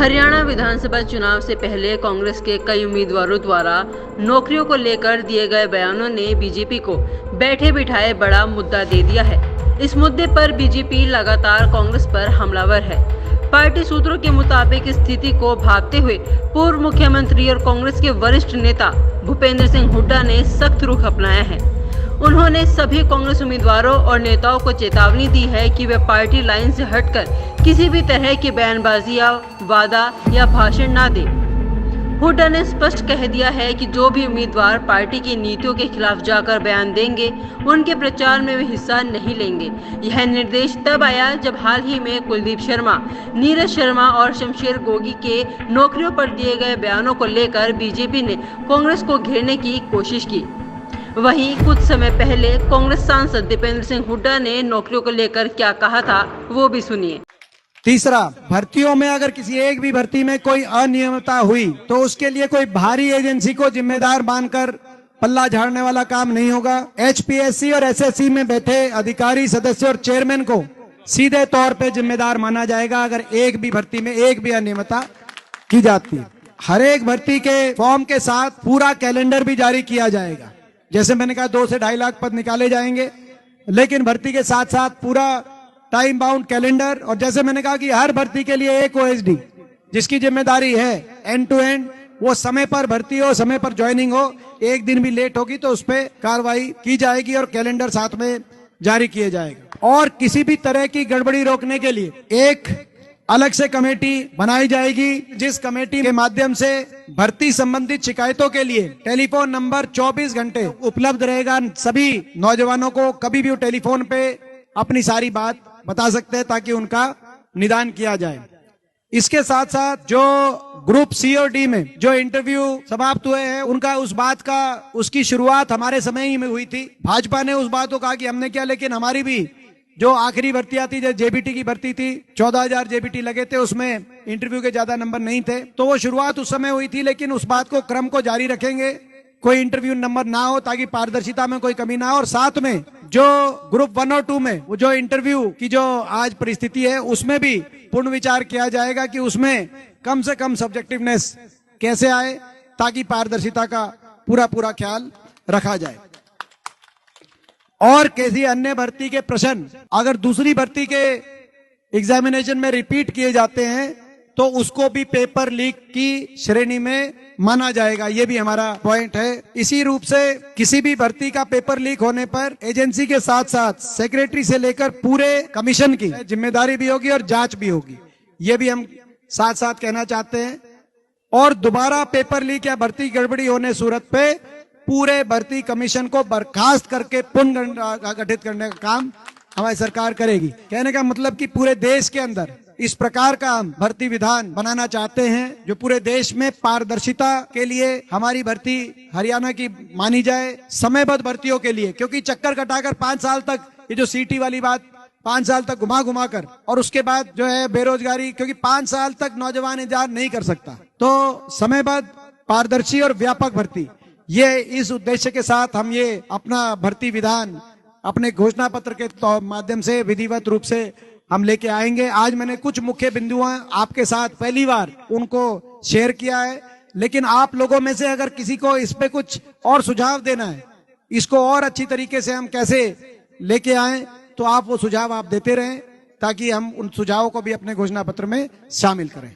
हरियाणा विधानसभा चुनाव से पहले कांग्रेस के कई उम्मीदवारों द्वारा नौकरियों को लेकर दिए गए बयानों ने बीजेपी को बैठे बिठाए बड़ा मुद्दा दे दिया है। इस मुद्दे पर बीजेपी लगातार कांग्रेस पर हमलावर है। पार्टी सूत्रों के मुताबिक स्थिति को भांपते हुए पूर्व मुख्यमंत्री और कांग्रेस के वरिष्ठ नेता भूपेंद्र सिंह हुड्डा ने सख्त रुख अपनाया है। उन्होंने सभी कांग्रेस उम्मीदवारों और नेताओं को चेतावनी दी है कि वे पार्टी लाइन से हटकर किसी भी तरह की बयानबाजी या वादा या भाषण न दें। हुड्डा ने स्पष्ट कह दिया है कि जो भी उम्मीदवार पार्टी की नीतियों के खिलाफ जाकर बयान देंगे, उनके प्रचार में वे हिस्सा नहीं लेंगे। यह निर्देश तब आया जब हाल ही में कुलदीप शर्मा, नीरज शर्मा और शमशेर गोगी के नौकरियों पर दिए गए बयानों को लेकर बीजेपी ने कांग्रेस को घेरने की कोशिश की। वहीं कुछ समय पहले कांग्रेस सांसद दीपेंद्र सिंह हुड्डा ने नौकरियों को लेकर क्या कहा था, वो भी सुनिए। तीसरा, भर्तियों में अगर किसी एक भी भर्ती में कोई अनियमितता हुई तो उसके लिए कोई बाहरी एजेंसी को जिम्मेदार मानकर पल्ला झाड़ने वाला काम नहीं होगा। एचपीएससी और एसएससी में बैठे अधिकारी, सदस्य और चेयरमैन को सीधे तौर पे जिम्मेदार माना जाएगा अगर एक भी भर्ती में एक भी अनियमितता की जाती है। हर एक भर्ती के फॉर्म के साथ पूरा कैलेंडर भी जारी किया जाएगा। जैसे मैंने कहा 2 से 2.5 लाख पद निकाले जाएंगे, लेकिन भर्ती के साथ साथ पूरा टाइम बाउंड कैलेंडर, और जैसे मैंने कहा कि हर भर्ती के लिए एक ओएसडी जिसकी जिम्मेदारी है एंड टू एंड वो समय पर भर्ती हो, समय पर ज्वाइनिंग हो। एक दिन भी लेट होगी तो उस पर कार्रवाई की जाएगी और कैलेंडर साथ में जारी किया जाएगा। और किसी भी तरह की गड़बड़ी रोकने के लिए एक अलग से कमेटी बनाई जाएगी, जिस कमेटी के माध्यम से भर्ती संबंधित शिकायतों के लिए टेलीफोन नंबर 24 घंटे उपलब्ध रहेगा। सभी नौजवानों को कभी भी टेलीफोन पे अपनी सारी बात बता सकते हैं ताकि उनका निदान किया जाए। इसके साथ साथ जो ग्रुप सी और डी में जो इंटरव्यू समाप्त हुए हैं, उनका उस बात का उसकी शुरुआत हमारे समय ही में हुई थी। भाजपा ने उस बात को कहा कि हमने क्या, लेकिन हमारी भी जो आखिरी भर्तियां थी, जो जेबीटी की भर्ती थी, 14,000 जेबीटी लगे थे, उसमें इंटरव्यू के ज्यादा नंबर नहीं थे, तो वो शुरुआत उस समय हुई थी। लेकिन उस बात को, क्रम को जारी रखेंगे, कोई इंटरव्यू नंबर ना हो ताकि पारदर्शिता में कोई कमी ना हो। और साथ में जो ग्रुप 1 और 2 में वो जो इंटरव्यू की जो आज परिस्थिति है, उसमें भी पूर्ण विचार किया जाएगा कि उसमें कम से कम सब्जेक्टिवनेस कैसे आए ताकि पारदर्शिता का पूरा ख्याल रखा जाए। और किसी अन्य भर्ती के प्रश्न अगर दूसरी भर्ती के एग्जामिनेशन में रिपीट किए जाते हैं तो उसको भी पेपर लीक की श्रेणी में माना जाएगा। ये भी हमारा पॉइंट है। इसी रूप से किसी भी भर्ती का पेपर लीक होने पर एजेंसी के साथ साथ सेक्रेटरी से लेकर पूरे कमीशन की जिम्मेदारी भी होगी और जांच भी होगी। ये भी हम साथ साथ कहना चाहते हैं। और दोबारा पेपर लीक या भर्ती गड़बड़ी होने सूरत पे पूरे भर्ती कमीशन को बर्खास्त करके पुनर्गठित करने का काम हमारी सरकार करेगी। कहने का मतलब कि पूरे देश के अंदर इस प्रकार का हम भर्ती विधान बनाना चाहते हैं जो पूरे देश में पारदर्शिता के लिए हमारी भर्ती हरियाणा की मानी जाए, समयबद्ध भर्तियों के लिए। क्योंकि चक्कर कटाकर 5 साल तक ये जो सीटी वाली बात 5 साल तक घुमा कर, और उसके बाद जो है बेरोजगारी, क्योंकि 5 साल तक नौजवान इंतजार नहीं कर सकता। तो समयबद्ध, पारदर्शी और व्यापक भर्ती, ये इस उद्देश्य के साथ हम ये अपना भर्ती विधान अपने घोषणा पत्र के माध्यम से विधिवत रूप से हम लेके आएंगे। आज मैंने कुछ मुख्य बिंदुओं आपके साथ पहली बार उनको शेयर किया है, लेकिन आप लोगों में से अगर किसी को इस पे कुछ और सुझाव देना है, इसको और अच्छी तरीके से हम कैसे लेके आएं, तो आप वो सुझाव आप देते रहें ताकि हम उन सुझावों को भी अपने घोषणा पत्र में शामिल करें।